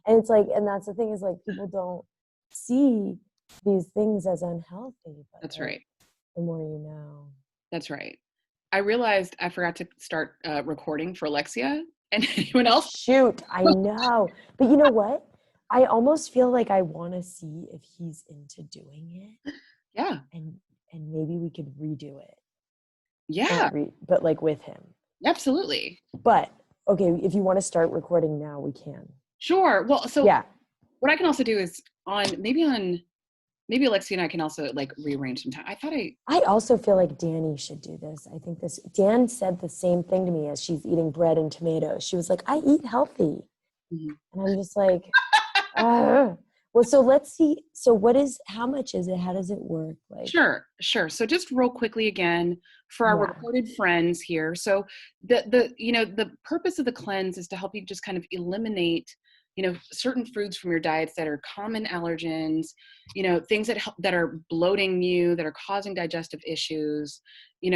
And it's like, and that's the thing is like, people don't see these things as unhealthy, but That's like, right. the more you know. That's right. I realized I forgot to start recording for Alexia and anyone else. Shoot, I know. But you know what? I almost feel like I want to see if he's into doing it, Yeah. and maybe we could redo it. Yeah, Not but like with him. absolutely. But okay, if you want to start recording now, we can. Sure. Well, so Yeah. what I can also do is maybe Alexia and I can also like rearrange some time. I also feel like Danny should do this. I think Dan said the same thing to me as she's eating bread and tomatoes. She was like, I eat healthy. Mhm. And I'm just like, well, so let's see. So how much is it? How does it work? Like, Sure, sure. So just real quickly again for our yeah. recorded friends here. So the purpose of the cleanse is to help you just kind of eliminate certain foods from your diets that are common allergens, things that are bloating you, that are causing digestive issues, and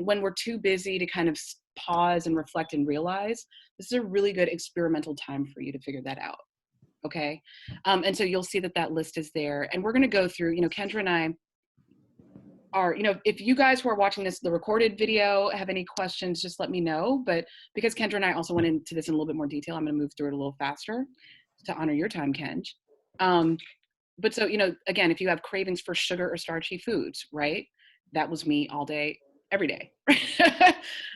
when we're too busy to kind of pause and reflect and realize, this is a really good experimental time for you to figure that out. Okay. And so you'll see that list is there. And we're going to go through, Kendra and I are, if you guys who are watching the recorded video have any questions, just let me know. But because Kendra and I also went into this in a little bit more detail, I'm going to move through it a little faster to honor your time, Kenj. But so, again, if you have cravings for sugar or starchy foods, right? That was me all day, every day.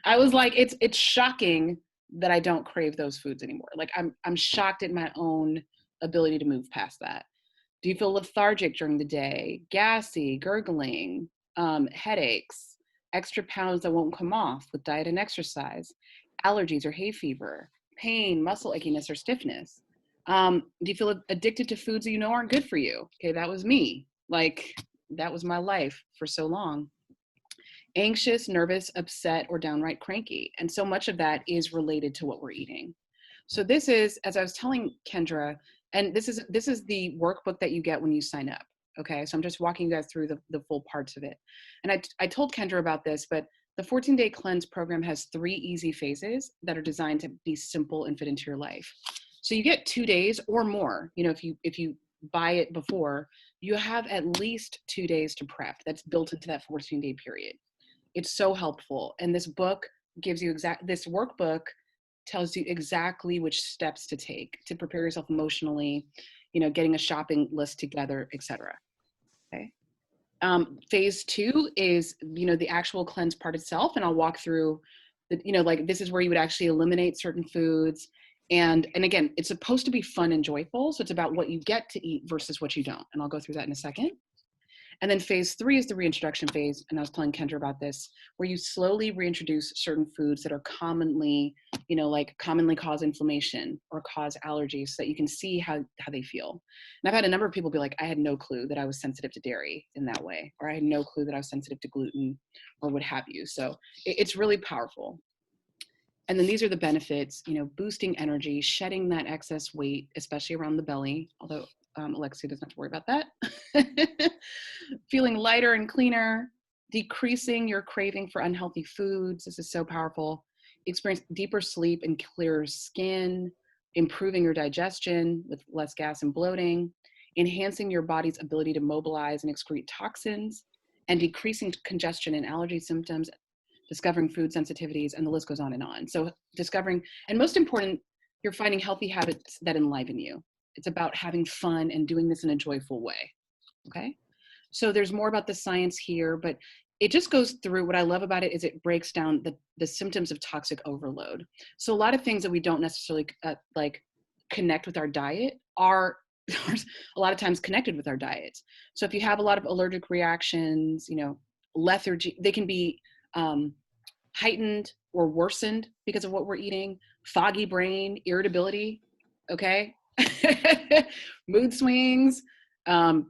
I was like, it's shocking that I don't crave those foods anymore. Like I'm shocked at my own ability to move past that. Do you feel lethargic during the day, gassy, gurgling, headaches, extra pounds that won't come off with diet and exercise, allergies or hay fever, pain, muscle achiness or stiffness? Do you feel addicted to foods that you know aren't good for you? Okay, that was me. Like that was my life for so long. Anxious, nervous, upset, or downright cranky. And so much of that is related to what we're eating. So this is, as I was telling Kendra, and this is the workbook that you get when you sign up. Okay, so I'm just walking you guys through the full parts of it. And I told Kendra about this, but the 14-day cleanse program has 3 easy phases that are designed to be simple and fit into your life. So you get 2 days or more. If you buy it before, you have at least 2 days to prep. That's built into that 14-day period. It's so helpful. And this book gives you this workbook tells you exactly which steps to take to prepare yourself emotionally, getting a shopping list together, etc. Okay. Phase 2 is, the actual cleanse part itself. And I'll walk through like this is where you would actually eliminate certain foods. And again, it's supposed to be fun and joyful. So it's about what you get to eat versus what you don't. And I'll go through that in a second. And then phase 3 is the reintroduction phase. And I was telling Kendra about this, where you slowly reintroduce certain foods that are commonly, commonly cause inflammation or cause allergies so that you can see how they feel. And I've had a number of people be like, I had no clue that I was sensitive to dairy in that way, or I had no clue that I was sensitive to gluten or what have you. So it's really powerful. And then these are the benefits, boosting energy, shedding that excess weight, especially around the belly, although Alexia doesn't have to worry about that. Feeling lighter and cleaner, decreasing your craving for unhealthy foods. This is so powerful. Experience deeper sleep and clearer skin, improving your digestion with less gas and bloating, enhancing your body's ability to mobilize and excrete toxins, and decreasing congestion and allergy symptoms, discovering food sensitivities, and the list goes on and on. So discovering, and most important, you're finding healthy habits that enliven you. It's about having fun and doing this in a joyful way. Okay. So there's more about the science here, but it just goes through. What I love about it is it breaks down the symptoms of toxic overload. So a lot of things that we don't necessarily like connect with our diet are a lot of times connected with our diets. So if you have a lot of allergic reactions, lethargy, they can be heightened or worsened because of what we're eating, foggy brain, irritability, okay? Mood swings,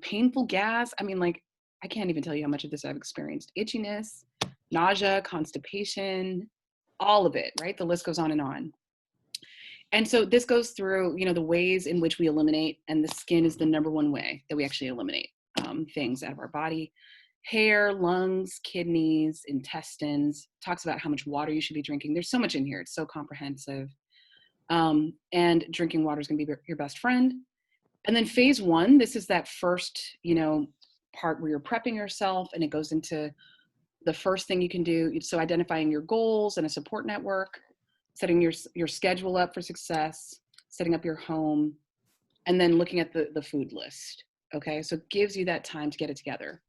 painful gas. I mean, like, I can't even tell you how much of this I've experienced. Itchiness, nausea, constipation, all of it, right? The list goes on and on. And so this goes through, the ways in which we eliminate, and the skin is the number one way that we actually eliminate things out of our body. Hair, lungs, kidneys, intestines, talks about how much water you should be drinking. There's so much in here. It's so comprehensive. And drinking water is going to be your best friend. And then phase one, this is that first, part where you're prepping yourself, and it goes into the first thing you can do. So identifying your goals and a support network, setting your schedule up for success, setting up your home, and then looking at the food list. Okay, so it gives you that time to get it together.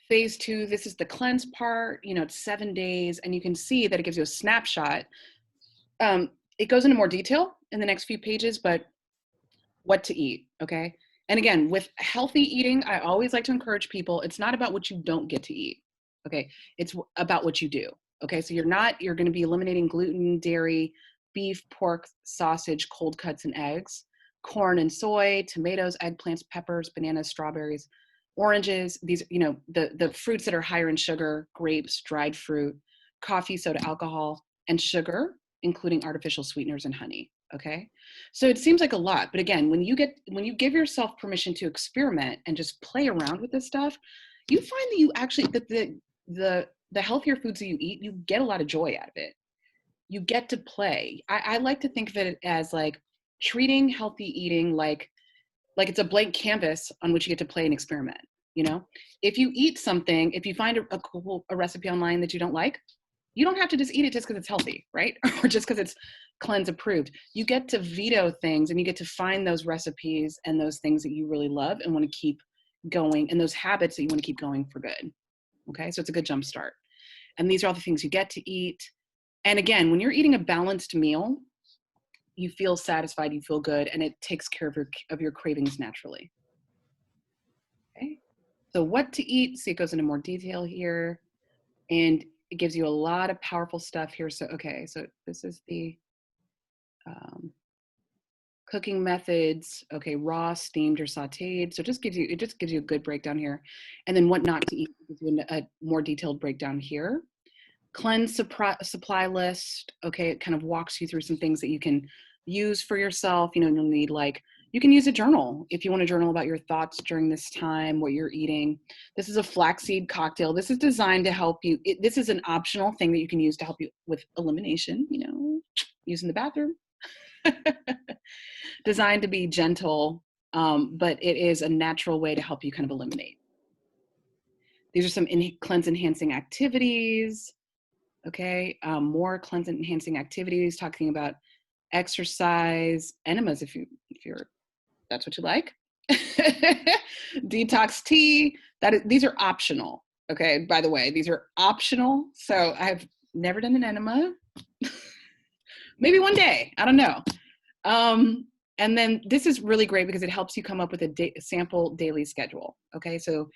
Phase two, this is the cleanse part. It's 7 days, and you can see that it gives you a snapshot. It goes into more detail in the next few pages, but what to eat, okay? And again, with healthy eating, I always like to encourage people, it's not about what you don't get to eat, okay? It's about what you do, okay? So you're going to be eliminating gluten, dairy, beef, pork, sausage, cold cuts, and eggs, corn and soy, tomatoes, eggplants, peppers, bananas, strawberries, oranges, these, the fruits that are higher in sugar, grapes, dried fruit, coffee, soda, alcohol, and sugar, including artificial sweeteners and honey, okay? So it seems like a lot, but again, when you give yourself permission to experiment and just play around with this stuff, you find that you actually, that the healthier foods that you eat, you get a lot of joy out of it. You get to play. I like to think of it as like treating healthy eating like it's a blank canvas on which you get to play and experiment. If you eat something, if you find a recipe online that you don't like, you don't have to just eat it just because it's healthy, right? Or just because it's cleanse approved. You get to veto things, and you get to find those recipes and those things that you really love and want to keep going, and those habits that you want to keep going for good. Okay, so it's a good jump start. And these are all the things you get to eat. And again, when you're eating a balanced meal, you feel satisfied, you feel good, and it takes care of your cravings naturally. Okay, so what to eat, so it goes into more detail here, and it gives you a lot of powerful stuff here. So, okay, so this is the cooking methods. Okay, raw, steamed, or sauteed. So it just gives you a good breakdown here. And then what not to eat, gives you a more detailed breakdown here. Cleanse supply list. Okay, it kind of walks you through some things that you can use for yourself. You'll need, like, you can use a journal if you want to journal about your thoughts during this time, what you're eating. This is a flaxseed cocktail. This is designed to help you. This is an optional thing that you can use to help you with elimination, using the bathroom. Designed to be gentle, but it is a natural way to help you kind of eliminate. These are some cleanse enhancing activities. Okay, more cleanse enhancing activities, talking about exercise, enemas if you're that's what you like. Detox tea. These are optional. Okay, by the way, these are optional. So I've never done an enema. Maybe one day, I don't know. And then this is really great because it helps you come up with a sample daily schedule. Okay, so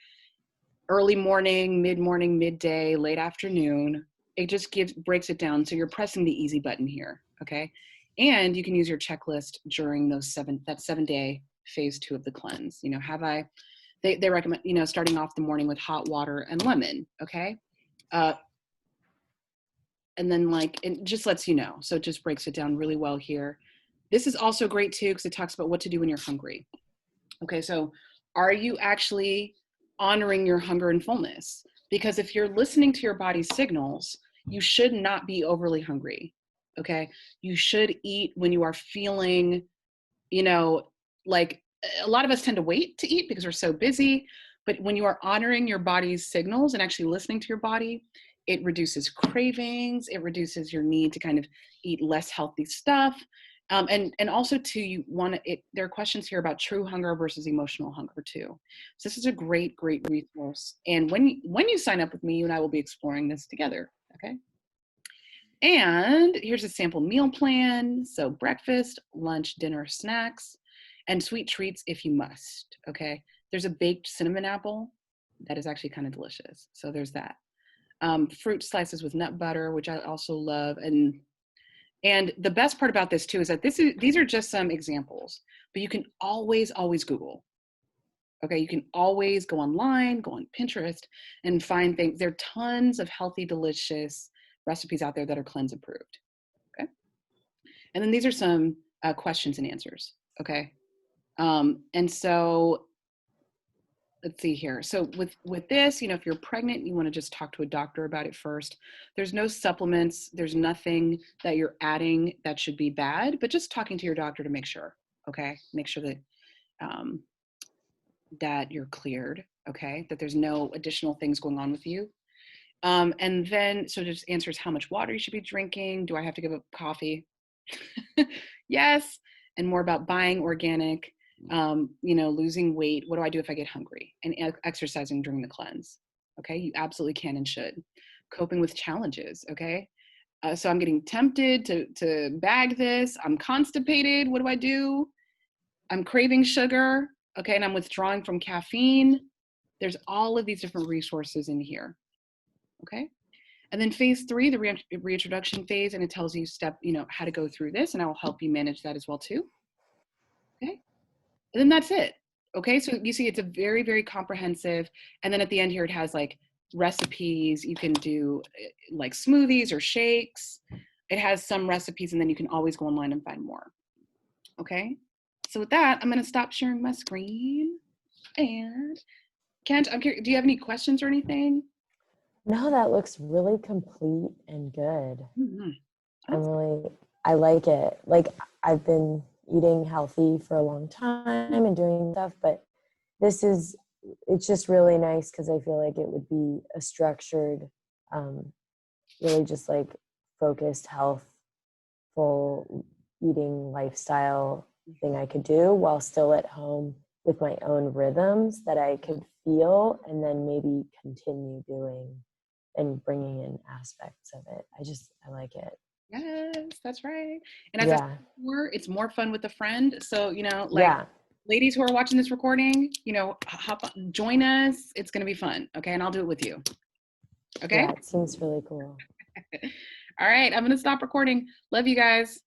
early morning, mid-morning, midday, late afternoon. It just breaks it down. So you're pressing the easy button here. Okay, and you can use your checklist during that 7-day phase 2 of the cleanse. They recommend, starting off the morning with hot water and lemon. Okay. And then it just lets you know. So it just breaks it down really well here. This is also great too, because it talks about what to do when you're hungry. Okay, so are you actually honoring your hunger and fullness? Because if you're listening to your body's signals, you should not be overly hungry. Okay, you should eat when you are feeling, like a lot of us tend to wait to eat because we're so busy. But when you are honoring your body's signals and actually listening to your body, it reduces cravings, it reduces your need to kind of eat less healthy stuff. And also too, there are questions here about true hunger versus emotional hunger too. So this is a great resource. And when you sign up with me, you and I will be exploring this together. Okay. And here's a sample meal plan. So breakfast, lunch, dinner, snacks, and sweet treats if you must. Okay. There's a baked cinnamon apple that is actually kind of delicious. So there's that. Fruit slices with nut butter, which I also love. And the best part about this too is that these are just some examples, but you can always Google. Okay, you can always go online, go on Pinterest, and find things. There are tons of healthy, delicious recipes out there that are cleanse approved. Okay, and then these are some questions and answers. Okay, and so let's see here. So with this, you know, if you're pregnant, you want to just talk to a doctor about it first. There's no supplements, there's nothing that you're adding that should be bad, but just talking to your doctor to make sure. Okay, make sure that um, that you're cleared. Okay, that there's no additional things going on with you. And then, so just answers how much water you should be drinking. Do I have to give up coffee? Yes. And more about buying organic, you know, losing weight. What do I do if I get hungry? And exercising during the cleanse. Okay. You absolutely can and should. Coping with challenges. Okay. So I'm getting tempted to bag this. I'm constipated. What do I do? I'm craving sugar. Okay. And I'm withdrawing from caffeine. There's all of these different resources in here. Okay. And then phase 3, the reintroduction phase, and it tells you you know, how to go through this, and I will help you manage that as well too. Okay. And then that's it. Okay. So you see it's a very, very comprehensive. And then at the end here, it has like recipes. You can do like smoothies or shakes. It has some recipes, and then you can always go online and find more. Okay. So with that, I'm going to stop sharing my screen. And Kent, I'm curious, do you have any questions or anything? No, that looks really complete and good. Mm-hmm. I like it. Like, I've been eating healthy for a long time and doing stuff, but it's just really nice because I feel like it would be a structured, really just like focused, healthful eating lifestyle thing I could do while still at home with my own rhythms that I could feel and then maybe continue doing and bringing in aspects of it. I like it. Yes, that's right. And as I said Yeah. before, it's more fun with a friend. So, you know, like Yeah. ladies who are watching this recording, you know, hop on, join us. It's going to be fun. Okay. And I'll do it with you. Okay. Yeah. It seems really cool. All right. I'm going to stop recording. Love you guys.